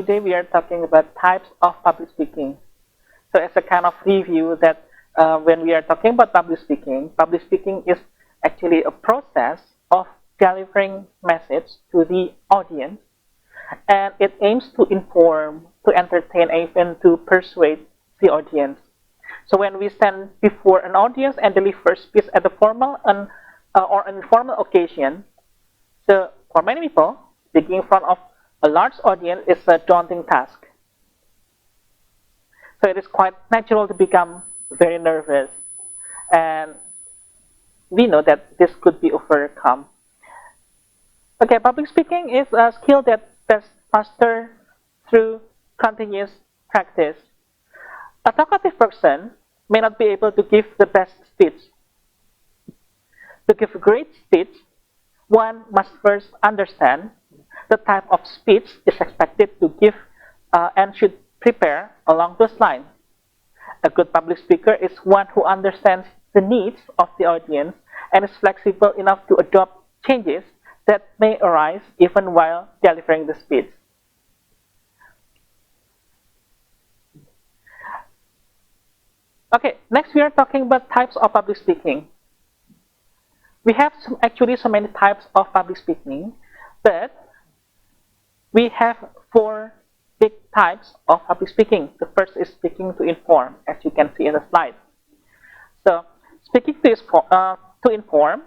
today we are talking about types of public speaking. So as a kind of review that when we are talking about public speaking is actually a process of delivering message to the audience, and it aims to inform, to entertain, and even to persuade the audience. So when we stand before an audience and deliver speech at a formal or an informal occasion, so for many people, speaking in front of a large audience is a daunting task. So it is quite natural to become very nervous, and we know that this could be overcome. Okay, public speaking is a skill that tests faster through continuous practice. A talkative person may not be able to give the best speech. To give a great speech, one must first understand the type of speech is expected to give and should prepare along those lines. A good public speaker is one who understands the needs of the audience and is flexible enough to adopt changes that may arise even while delivering the speech. Okay, next we are talking about types of public speaking. We have actually so many types of public speaking, but we have four big types of public speaking. The first is speaking to inform, as you can see in the slide. So, speaking to inform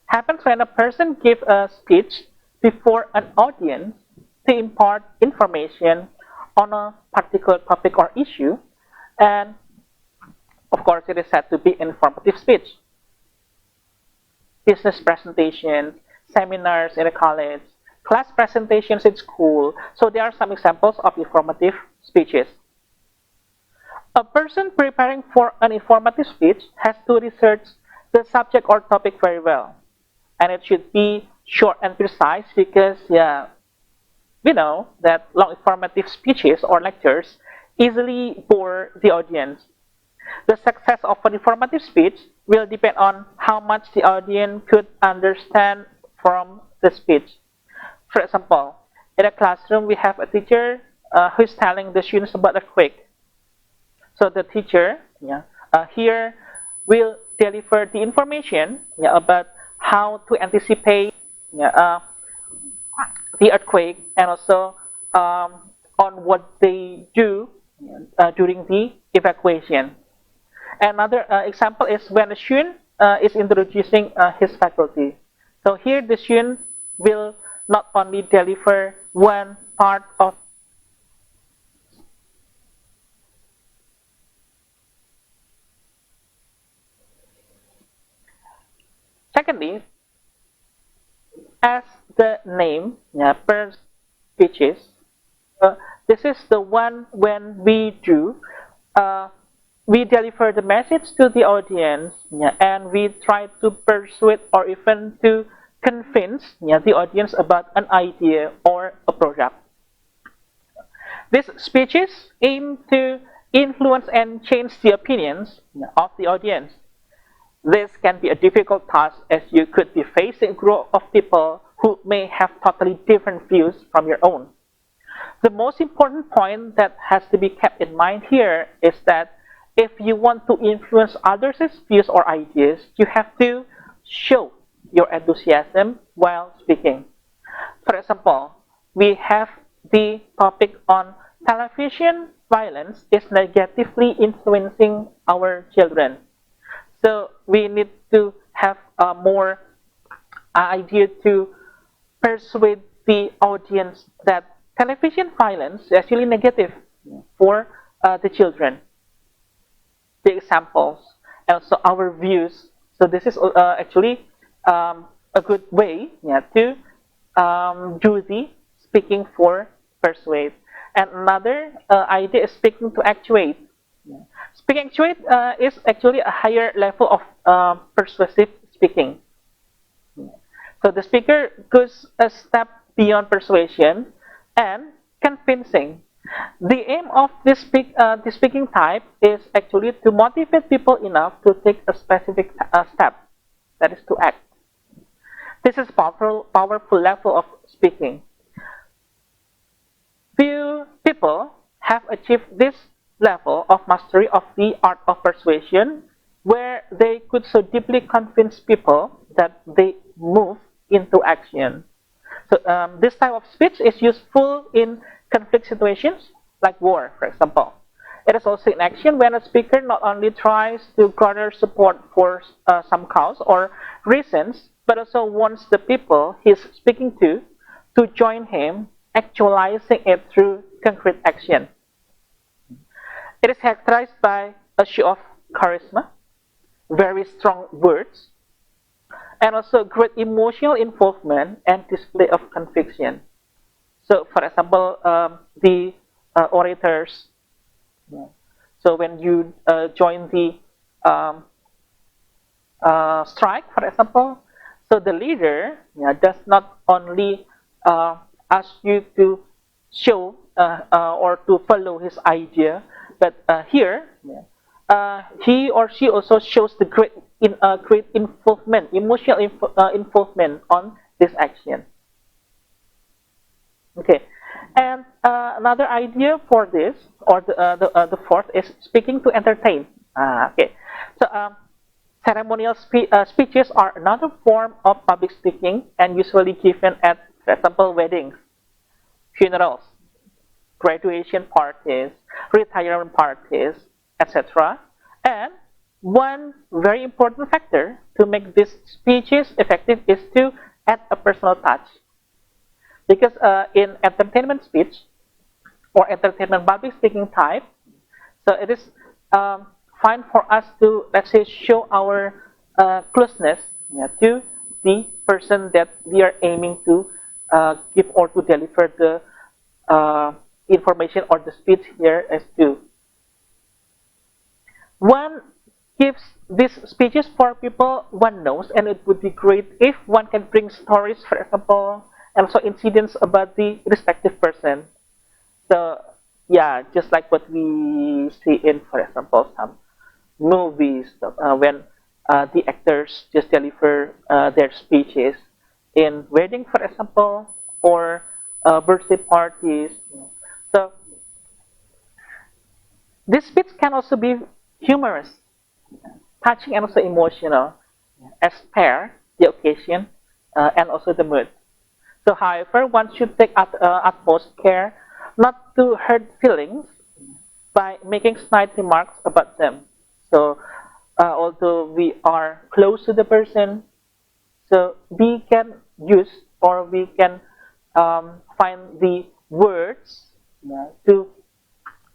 happens when a person gives a speech before an audience to impart information on a particular topic or issue, and of course it is said to be informative speech. Business presentations, seminars in a college, class presentations in school, so there are some examples of informative speeches. A person preparing for an informative speech has to research the subject or topic very well. And it should be short and precise because, we know that long informative speeches or lectures easily bore the audience. The success of an informative speech will depend on how much the audience could understand from the speech. For example, in a classroom, we have a teacher who is telling the students about a earthquake. So the teacher here will deliver the information about how to anticipate the earthquake and also on what they do during the evacuation. Another example is when a student is introducing his faculty. So here the student will not only deliver one part of Secondly, as the name per speeches, this is the one when we deliver the message to the audience and we try to persuade or even to convince the audience about an idea or a product. These speeches aim to influence and change the opinions of the audience. This can be a difficult task as you could be facing a group of people who may have totally different views from your own. The most important point that has to be kept in mind here is that if you want to influence others' views or ideas, you have to show your enthusiasm while speaking. For example, we have the topic on television violence is negatively influencing our children. So we need to have more idea to persuade the audience that television violence is actually negative for the children. The examples, also our views. So this is actually a good way to do the speaking for persuade. And another idea is speaking to actuate. Speaking actuate is actually a higher level of persuasive speaking. So the speaker goes a step beyond persuasion and convincing. The aim of this speaking type is actually to motivate people enough to take a specific step, that is to act. This is powerful level of speaking. people have achieved this level of mastery of the art of persuasion where they could so deeply convince people that they move into action. So this type of speech is useful in conflict situations like war, for example. It is also in action when a speaker not only tries to garner support for some cause or reasons, but also wants the people he's speaking to join him, actualizing it through concrete action. It is characterized by a show of charisma, very strong words, and also great emotional involvement and display of conviction. So, for example, the orators. So, when you join the strike, for example, so the leader does not only ask you to show or to follow his idea, but here he or she also shows the great involvement, emotional involvement on this action. Okay, and another idea for this, or the fourth, is speaking to entertain. Okay, so ceremonial speeches are another form of public speaking and usually given at, for example, weddings, funerals, graduation parties, retirement parties, etc. And one very important factor to make these speeches effective is to add a personal touch. Because in entertainment speech or entertainment public speaking type, so it is fine for us to, let's say, show our closeness to the person that we are aiming to give or to deliver the information or the speech here as to. One gives these speeches for people one knows, and it would be great if one can bring stories, for example, and also incidents about the respective person. So, yeah, just like what we see in, for example, some movies when the actors just deliver their speeches in wedding, for example, or birthday parties. So, this speech can also be humorous, touching, and also emotional, as per the occasion and also the mood. So, however, one should take utmost care not to hurt feelings by making snide remarks about them. So, although we are close to the person, so we can use or we can find the words to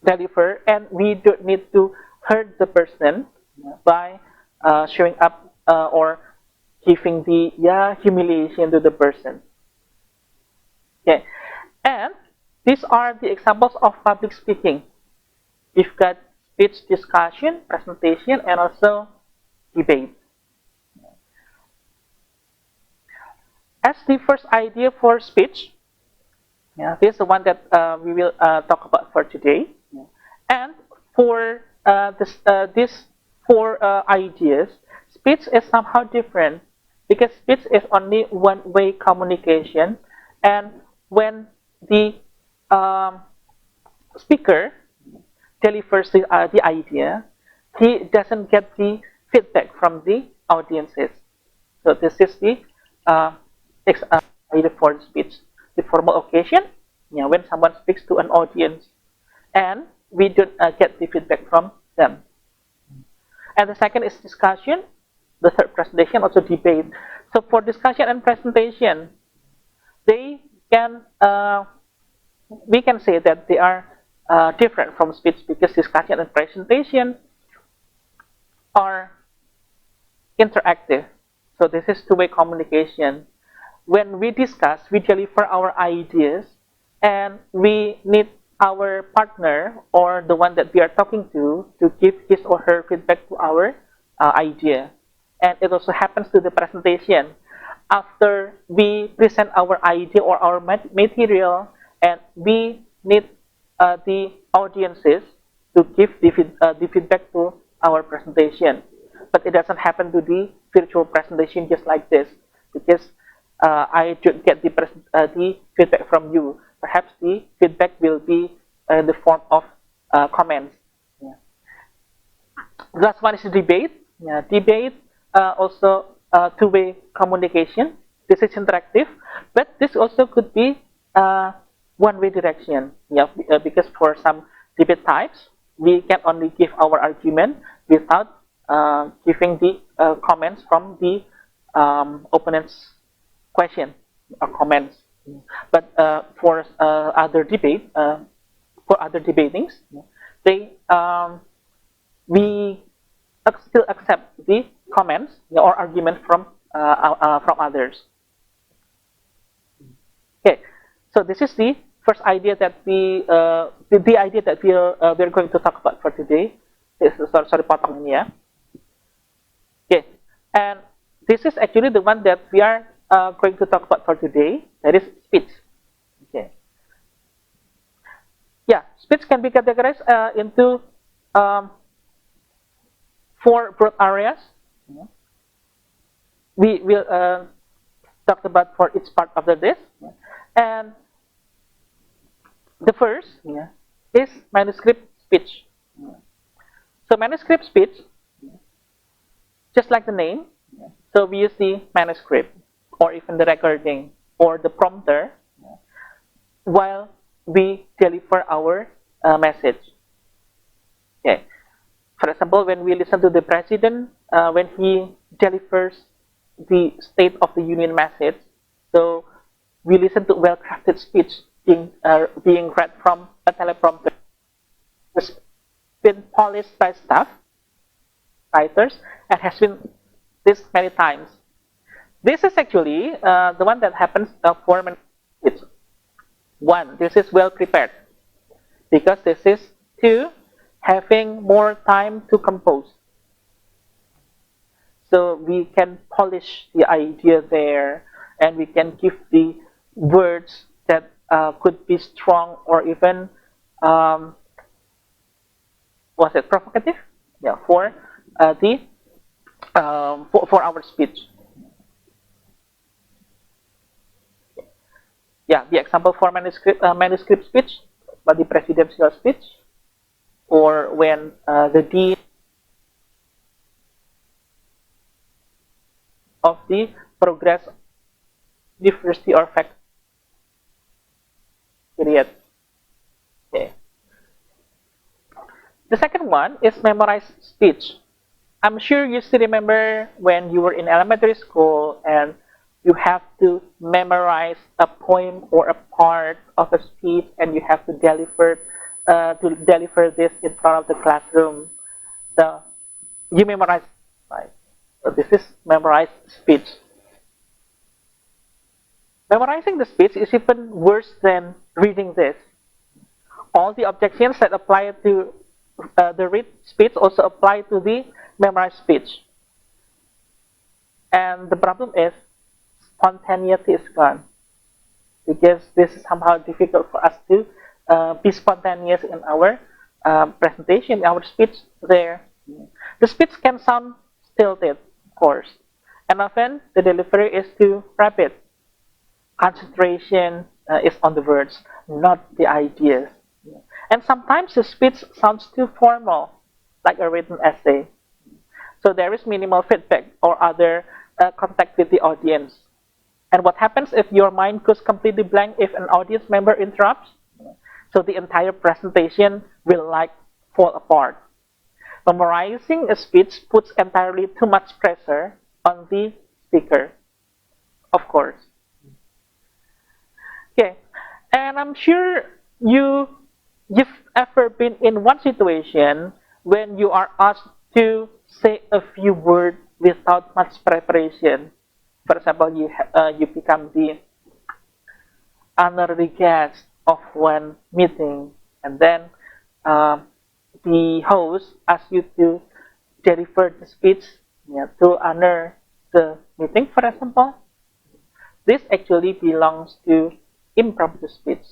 deliver, and we don't need to hurt the person by showing up or giving the humiliation to the person. Okay, and these are the examples of public speaking. We've got speech, discussion, presentation, and also debate. As the first idea for speech, this is the one that we will talk about for today. And for these four ideas, speech is somehow different because speech is only one-way communication, and when the speaker delivers the idea, he doesn't get the feedback from the audiences. So this is the idea for speech. The formal occasion, when someone speaks to an audience, and we don't get the feedback from them. And the second is discussion. The third, presentation, also debate. So for discussion and presentation, they can we can say that they are different from speech because discussion and presentation are interactive. So this is two-way communication. When we discuss, we deliver our ideas, and we need our partner or the one that we are talking to give his or her feedback to our idea. And it also happens to the presentation. After we present our idea or our material, and we need the audiences to give the feedback to our presentation. But it doesn't happen to the virtual presentation just like this, because I don't get the feedback from you. Perhaps the feedback will be in the form of comments. Yeah. The last one is debate. Yeah, debate also two-way communication. This is interactive, but this also could be one-way direction. Yeah, because for some debate types, we can only give our argument without giving the comments from the opponent's question or comments. But for other debatings, they we still accept the comments or argument from others. Okay, so this is the first idea that the idea that we're going to talk about for today. Sorry, potong ini ya. Okay, and this is actually the one that we are going to talk about for today. That is speech. Okay. Yeah, speech can be categorized into four broad areas. We will talk about for each part of this, and the first is manuscript speech. So manuscript speech, just like the name, so we use the manuscript or even the recording or the prompter while we deliver our message. Okay. For example, when we listen to the president, when he delivers the State of the Union message, so we listen to well-crafted speech being read from a teleprompter. It's been polished by staff, writers, and has been this many times. This is actually the one that happens for manuscripts. One, this is well prepared because this is two, having more time to compose. So we can polish the idea there, and we can give the words that could be strong or even was it provocative? Yeah, for for our speech. Yeah, the example for manuscript speech, but the presidential speech, or when the dean of the progress university or fact period. Okay. The second one is memorized speech. I'm sure you still remember when you were in elementary school and you have to memorize a poem or a part of a speech, and you have to deliver this in front of the classroom. So you memorize, right? So this is memorized speech. Memorizing the speech is even worse than reading this. All the objections that apply to the read speech also apply to the memorized speech. And the problem is spontaneity is gone, because this is somehow difficult for us to be spontaneous in our presentation, our speech there. The speech can sound stilted, of course, and often the delivery is too rapid. Concentration is on the words, not the ideas. And sometimes the speech sounds too formal, like a written essay. So there is minimal feedback or other contact with the audience. And what happens if your mind goes completely blank if an audience member interrupts? So the entire presentation will fall apart. Memorizing a speech puts entirely too much pressure on the speaker, of course. Okay, and I'm sure you've ever been in one situation when you are asked to say a few words without much preparation. For example, you become the honorary guest of one meeting, and then the host asks you to deliver the speech to honor the meeting, for example. This actually belongs to impromptu speech.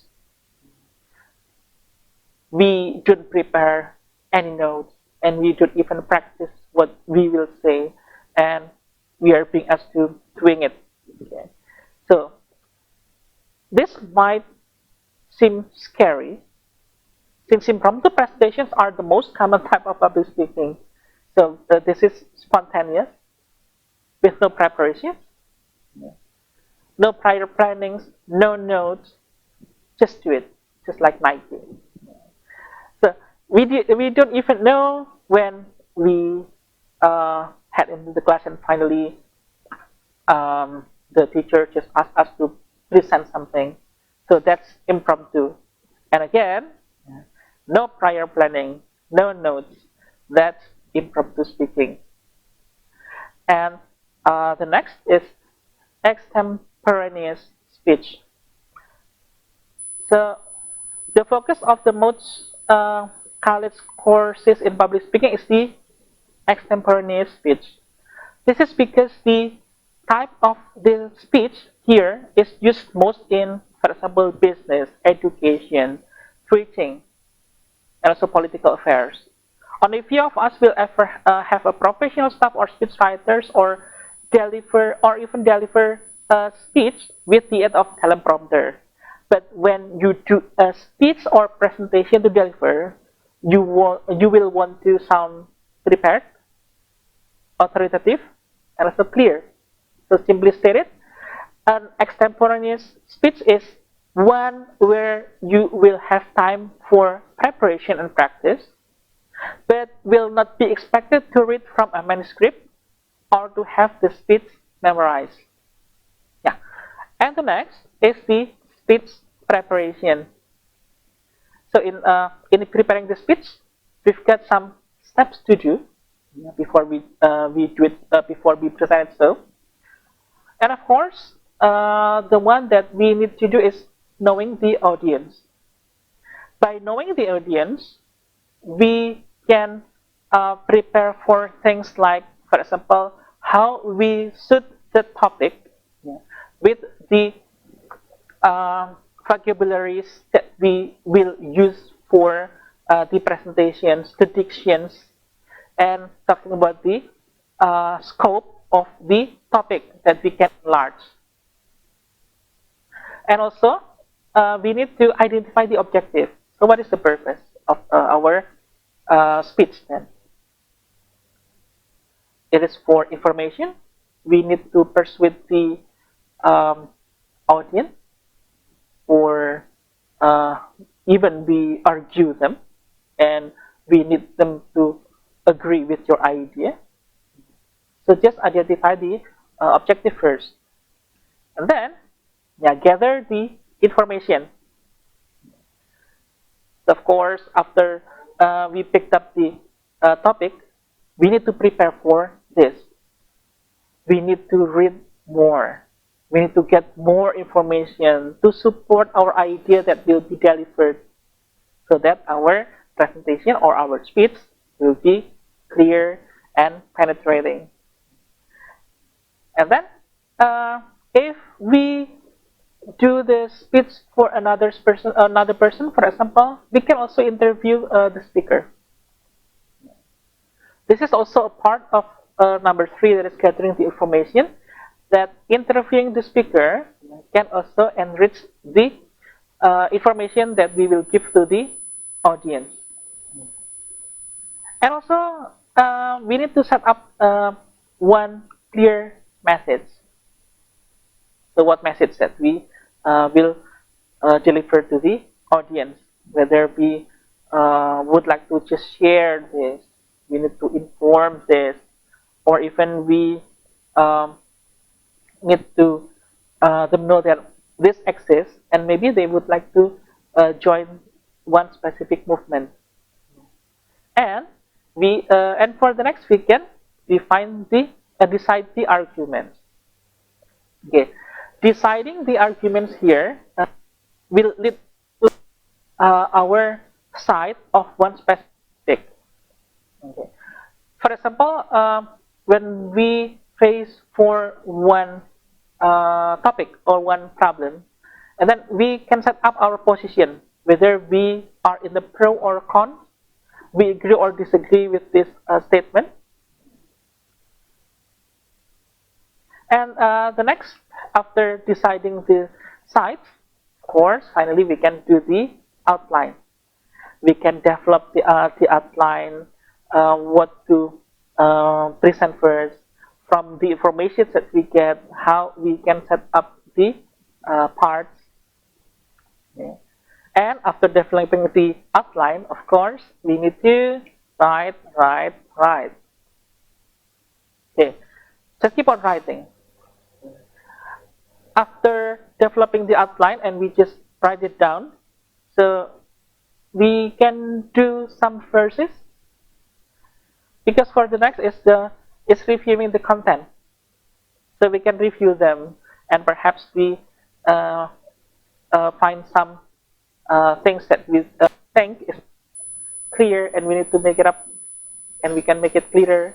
We don't prepare any notes, and we don't even practice what we will say, and we are being asked to wing it. Okay. So this might seem scary, Since impromptu presentations are the most common type of public speaking, so this is spontaneous, with no preparation, no prior plannings, no notes, just do it, just like Nike. So we don't even know when we head into the class and finally the teacher just asked us to present something. So that's impromptu. And again, no prior planning, no notes. That's impromptu speaking. And the next is extemporaneous speech. So the focus of the most college courses in public speaking is the extemporaneous speech. This is because the type of the speech here is used most in, for example, business, education, preaching, and also political affairs. Only few of us will ever have a professional staff or speech writers or even deliver a speech with the aid of teleprompter. But when you do a speech or presentation to deliver, you will want to sound prepared, authoritative, and also clear. So simply stated, an extemporaneous speech is one where you will have time for preparation and practice, but will not be expected to read from a manuscript or to have the speech memorized. Yeah. And the next is the speech preparation. So in preparing the speech, we've got some steps to do before we do it before we present it. So, and of course, the one that we need to do is knowing the audience. By knowing the audience, we can prepare for things like, for example, how we suit the topic with the vocabularies that we will use for the presentations, the dictions, and talking about the scope of the topic that we can enlarge. And also, we need to identify the objective. So what is the purpose of our speech then? It is for information. We need to persuade the audience, or even we argue them, and we need them to agree with your idea. So just identify the objective first, and then gather the information. So of course, after we picked up the topic, we need to prepare for this. We need to read more. We need to get more information to support our idea that will be delivered, so that our presentation or our speech will be clear and penetrating. And then, if we do the speech for another person, for example, we can also interview the speaker. This is also a part of number 3, that is gathering the information, that interviewing the speaker can also enrich the information that we will give to the audience. And also, we need to set up one clear message. So what message that we will deliver to the audience, whether we would like to just share this, we need to inform this, or even we need to them know that this exists, and maybe they would like to join one specific movement. And for the next weekend, we decide the arguments. Okay, deciding the arguments here will lead to our side of one specific. Okay. For example, when we face for one topic or one problem, and then we can set up our position, whether we are in the pro or con, we agree or disagree with this statement. And the next, after deciding the sides, of course, finally we can do the outline. we can develop the outline, what to present first, from the information that we get, how we can set up the parts. Okay. And after developing the outline, of course, we need to write. Okay, just keep on writing. After developing the outline and we just write it down, so we can do some verses, because for the next is reviewing the content, so we can review them and perhaps we find some things that we think is clear and we need to make it up, and we can make it clearer,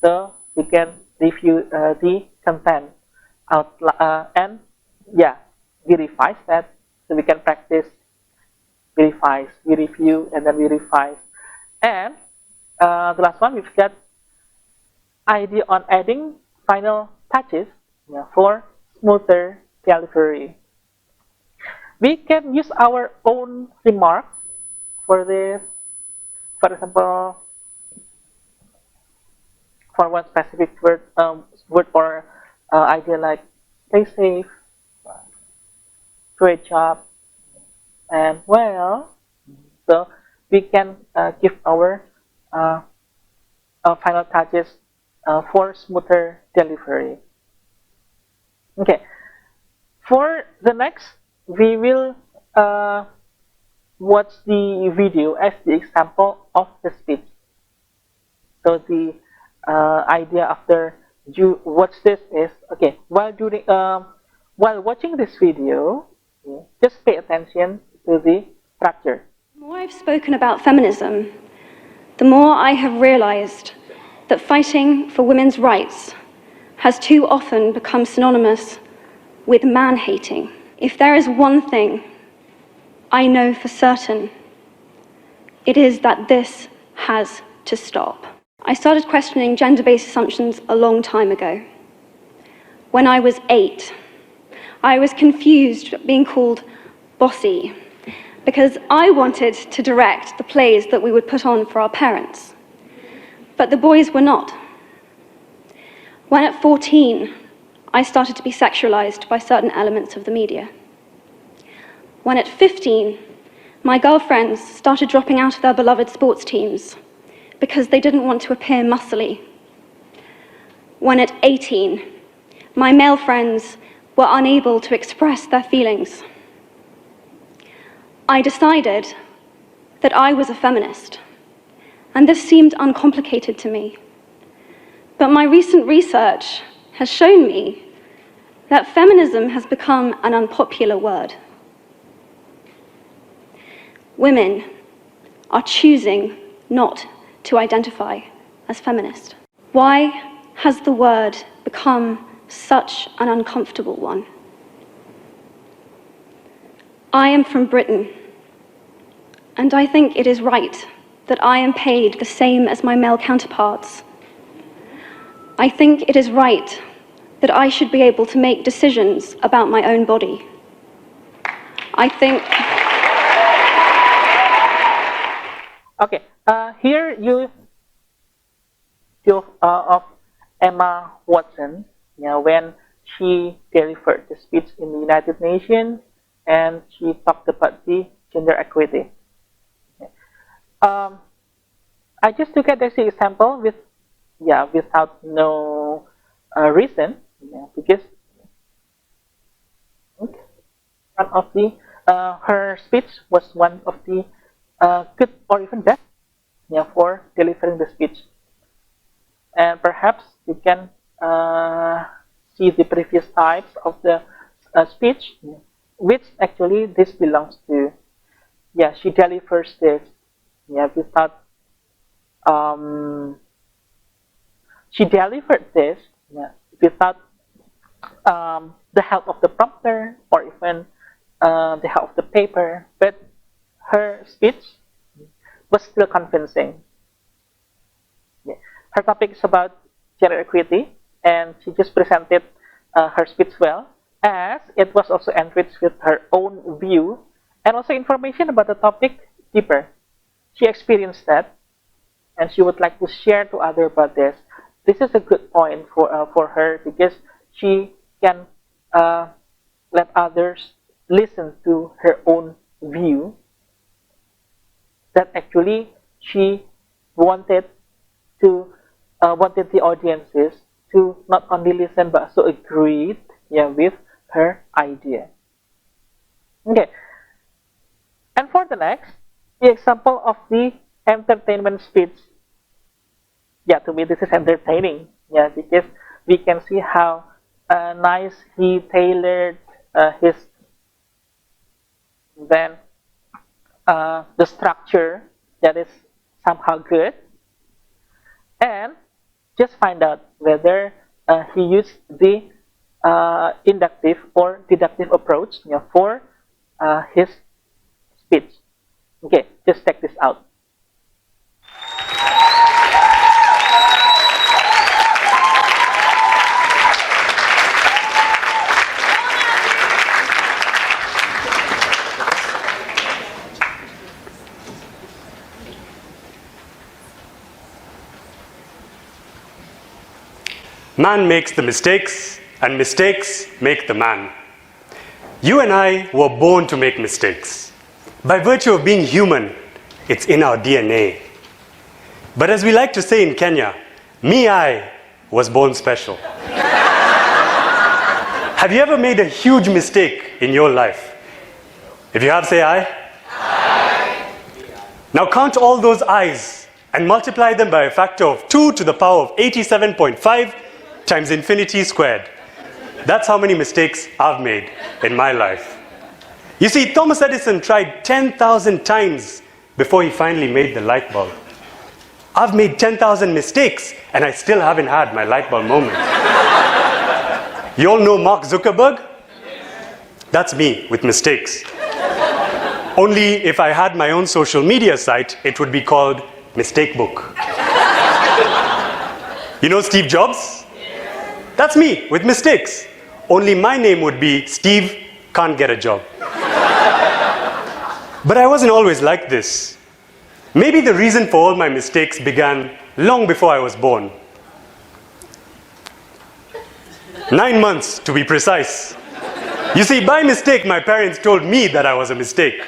so we can review the content out, and yeah, we revise that, so we can practice, we revise, we review, and then we revise. And the last one, we've got idea on adding final touches, yeah, for smoother delivery. We can use our own remarks for this. For example, for one specific word or idea like stay safe, great job, and well. So we can give our final touches for smoother delivery. Okay, for the next, we will watch the video as the example of the speech. So the idea after you watch this is, okay, while watching this video, just pay attention to the structure. The more I've spoken about feminism, the more I have realized that fighting for women's rights has too often become synonymous with man-hating. If there is one thing I know for certain, it is that this has to stop. I started questioning gender-based assumptions a long time ago. When I was 8, I was confused being called bossy because I wanted to direct the plays that we would put on for our parents, but the boys were not. When at 14, I started to be sexualized by certain elements of the media. When at 15, my girlfriends started dropping out of their beloved sports teams because they didn't want to appear muscly. When at 18, my male friends were unable to express their feelings. I decided that I was a feminist, and this seemed uncomplicated to me. But my recent research has shown me that feminism has become an unpopular word. Women are choosing not to identify as feminist. Why has the word become such an uncomfortable one? I am from Britain, and I think it is right that I am paid the same as my male counterparts. I think it is right that I should be able to make decisions about my own body. I think... Okay, here you of Emma Watson, when she delivered the speech in the United Nations and she talked about the gender equity. Okay. I just took it as an example without no reason, because one of the her speech was one of the good or even best for delivering the speech. And perhaps you can see the previous types of the speech, which actually this belongs to. Yeah, she delivers this. Without she delivered this without the help of the prompter or even the help of the paper, but her speech was still convincing. Her topic is about gender equity, and she just presented her speech well, as it was also enriched with her own view and also information about the topic deeper. She experienced that, and she would like to share to others about this. This is a good point for her because she can let others listen to her own view. That actually she wanted the audiences to not only listen but also agree, with her idea. Okay. And for the next, the example of the entertainment speech. Yeah, to me this is entertaining. Yeah, because we can see how nice he tailored his. Then the structure that is somehow good, and just find out whether he used the inductive or deductive approach, for his speech. Okay, just check this out. Man makes the mistakes, and mistakes make the man. You and I were born to make mistakes. By virtue of being human, it's in our DNA. But as we like to say in Kenya, I was born special. Have you ever made a huge mistake in your life? If you have, say aye. Aye. Now count all those I's and multiply them by a factor of 2 to the power of 87.5 times infinity squared. That's how many mistakes I've made in my life. You see, Thomas Edison tried 10,000 times before he finally made the light bulb. I've made 10,000 mistakes and I still haven't had my light bulb moment. You all know Mark Zuckerberg? That's me with mistakes. Only if I had my own social media site, it would be called Mistake Book. You know Steve Jobs? That's me with mistakes. Only my name would be Steve Can't Get a Job. But I wasn't always like this. Maybe the reason for all my mistakes began long before I was born. 9 months to be precise. You see, by mistake, my parents told me that I was a mistake.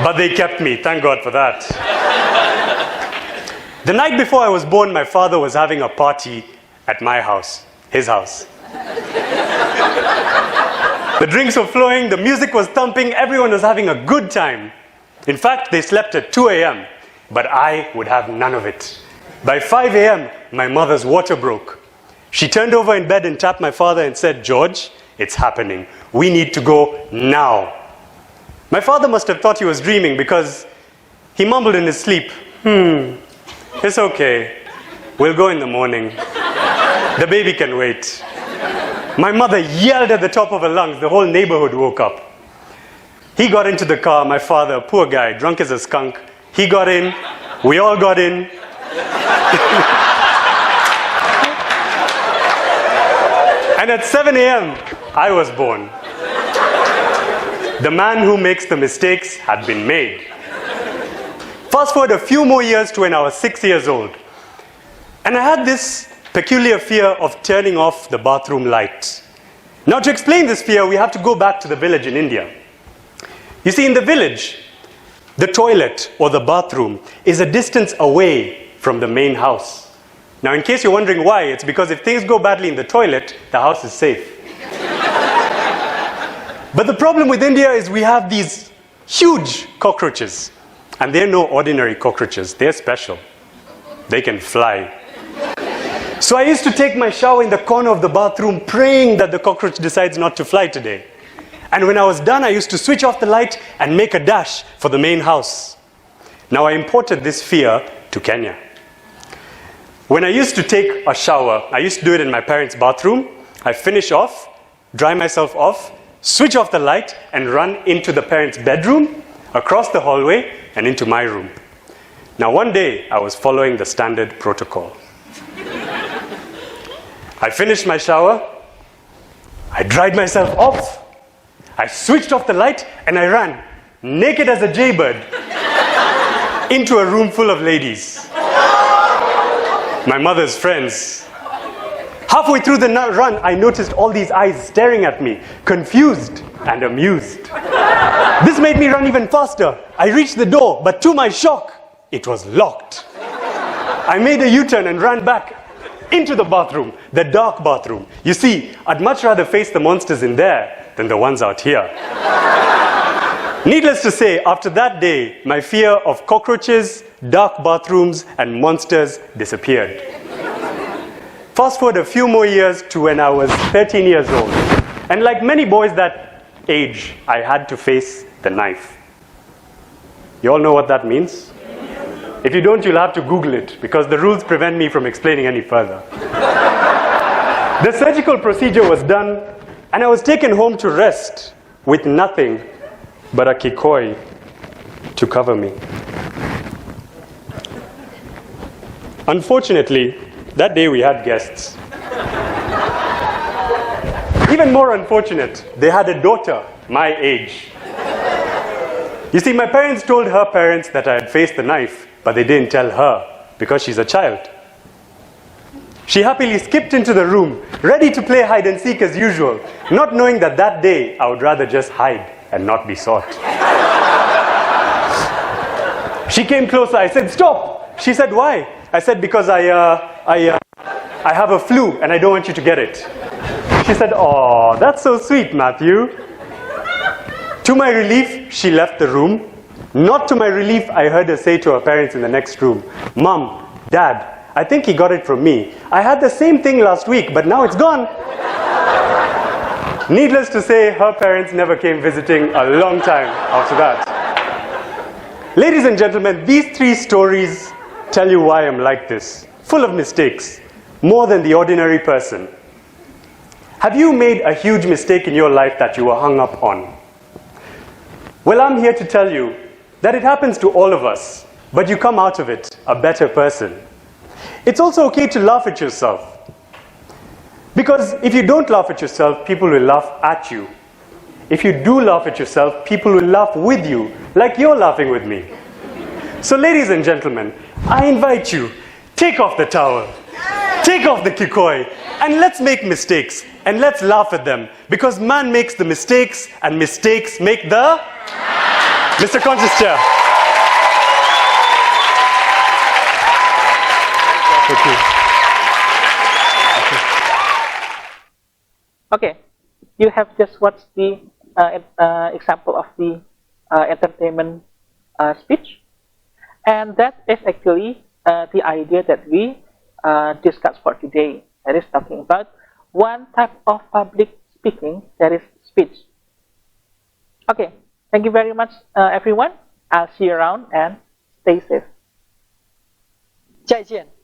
But they kept me, thank God for that. The night before I was born, my father was having a party at my house, his house. The drinks were flowing, the music was thumping, everyone was having a good time. In fact, they slept at 2 a.m., but I would have none of it. By 5 a.m., my mother's water broke. She turned over in bed and tapped my father and said, "George, it's happening. We need to go now." My father must have thought he was dreaming because he mumbled in his sleep, "It's okay. We'll go in the morning. The baby can wait." My mother yelled at the top of her lungs. The whole neighborhood woke up. He got into the car. My father, poor guy, drunk as a skunk. He got in. We all got in. And at 7 a.m., I was born. The man who makes the mistakes had been made. Fast forward a few more years to when I was 6 years old. And I had this peculiar fear of turning off the bathroom light. Now, to explain this fear, we have to go back to the village in India. You see, in the village, the toilet or the bathroom is a distance away from the main house. Now, in case you're wondering why, it's because if things go badly in the toilet, the house is safe. But the problem with India is we have these huge cockroaches. And they're no ordinary cockroaches. They're special. They can fly. So I used to take my shower in the corner of the bathroom, praying that the cockroach decides not to fly today. And when I was done, I used to switch off the light and make a dash for the main house. Now, I imported this fear to Kenya. When I used to take a shower, I used to do it in my parents' bathroom. I finish off, dry myself off, switch off the light, and run into the parents' bedroom, across the hallway, and into my room. Now, one day, I was following the standard protocol. I finished my shower, I dried myself off, I switched off the light, and I ran naked as a jaybird, into a room full of ladies. My mother's friends. Halfway through the run, I noticed all these eyes staring at me, confused and amused. This made me run even faster. I reached the door, but to my shock, it was locked. I made a U-turn and ran back into the bathroom, the dark bathroom. You see, I'd much rather face the monsters in there than the ones out here. Needless to say, after that day, my fear of cockroaches, dark bathrooms, and monsters disappeared. Fast forward a few more years to when I was 13 years old. And like many boys that age, I had to face the knife. You all know what that means? If you don't, you'll have to Google it, because the rules prevent me from explaining any further. The surgical procedure was done, and I was taken home to rest with nothing but a kikoi to cover me. Unfortunately, that day we had guests. Even more unfortunate, they had a daughter my age. You see, my parents told her parents that I had faced the knife, but they didn't tell her because she's a child. She happily skipped into the room, ready to play hide and seek as usual, not knowing that that day I would rather just hide and not be sought. She came closer. I said, "Stop!" She said, "Why?" I said, "Because I have a flu and I don't want you to get it." She said, "Oh, that's so sweet, Matthew." To my relief, she left the room. Not to my relief, I heard her say to her parents in the next room, "Mom, Dad, I think he got it from me. I had the same thing last week, but now it's gone." Needless to say, her parents never came visiting a long time after that. Ladies and gentlemen, these three stories tell you why I'm like this, full of mistakes, more than the ordinary person. Have you made a huge mistake in your life that you were hung up on? Well, I'm here to tell you that it happens to all of us, but you come out of it a better person. It's also okay to laugh at yourself. Because if you don't laugh at yourself, people will laugh at you. If you do laugh at yourself, people will laugh with you, like you're laughing with me. So ladies and gentlemen, I invite you, take off the towel, take off the kikoi, and let's make mistakes, and let's laugh at them, because man makes the mistakes, and mistakes make the... Mr. Conscious Chair. Thank you. Okay, you have just watched the example of the entertainment speech, and that is actually the idea that we discussed for today. That is talking about one type of public speaking, that is speech. Okay, thank you very much, everyone. I'll see you around and stay safe. 再见。